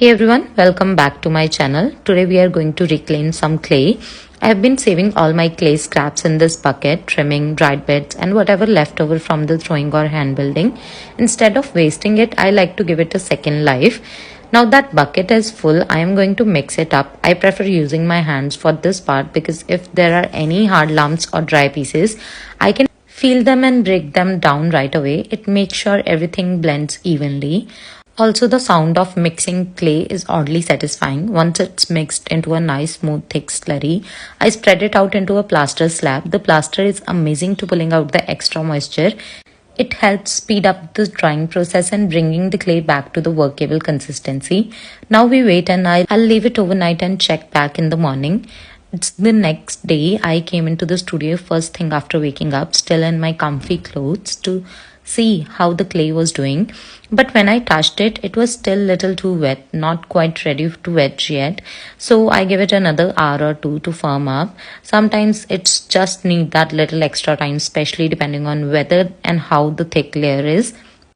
Hey everyone, welcome back to my channel. Today we are going to reclaim some clay. I have been saving all my clay scraps in this bucket, trimming, dried bits and whatever left over from the throwing or hand building. Instead of wasting it, I like to give it a second life. Now that bucket is full, I am going to mix it up. I prefer using my hands for this part because if there are any hard lumps or dry pieces, I can feel them and break them down right away. It makes sure everything blends evenly. Also, the sound of mixing clay is oddly satisfying. Once it's mixed into a nice, smooth, thick slurry, I spread it out into a plaster slab. The plaster is amazing to pulling out the extra moisture. It helps speed up the drying process and bringing the clay back to the workable consistency. Now we wait and I'll leave it overnight and check back in the morning. It's the next day. I came into the studio first thing after waking up, still in my comfy clothes, to see how the clay was doing. But when I touched it, it was still little too wet, not quite ready to wedge yet. So I give it another hour or two to firm up. Sometimes it's just need that little extra time, especially depending on whether and how the thick layer is.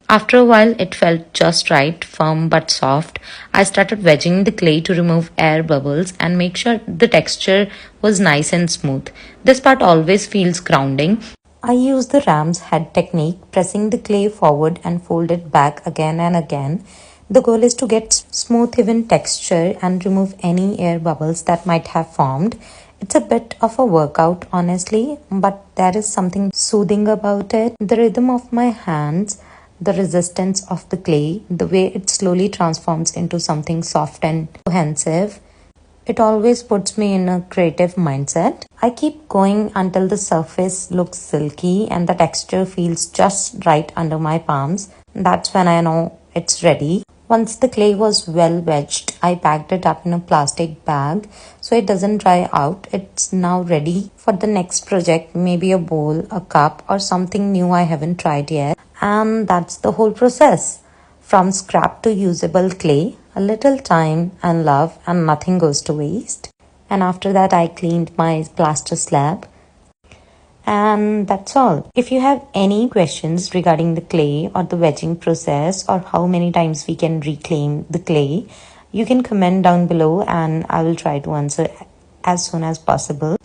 After a while, it felt just right, firm but soft. I started wedging the clay to remove air bubbles and make sure the texture was nice and smooth. This part always feels grounding. I use the ram's head technique, pressing the clay forward and fold it back again and again. The goal is to get smooth even texture and remove any air bubbles that might have formed. It's a bit of a workout, honestly, but there is something soothing about it. The rhythm of my hands, the resistance of the clay, the way it slowly transforms into something soft and cohesive. It always puts me in a creative mindset. I keep going until the surface looks silky and the texture feels just right under my palms. That's when I know it's ready. Once the clay was well wedged, I packed it up in a plastic bag so it doesn't dry out. It's now ready for the next project, maybe a bowl, a cup, or something new I haven't tried yet. And that's the whole process. From scrap to usable clay, a little time and love and nothing goes to waste. And after that I cleaned my plaster slab. And that's all. If you have any questions regarding the clay or the wedging process or how many times we can reclaim the clay, you can comment down below and I will try to answer as soon as possible.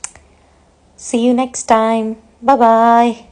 See you next time. Bye bye.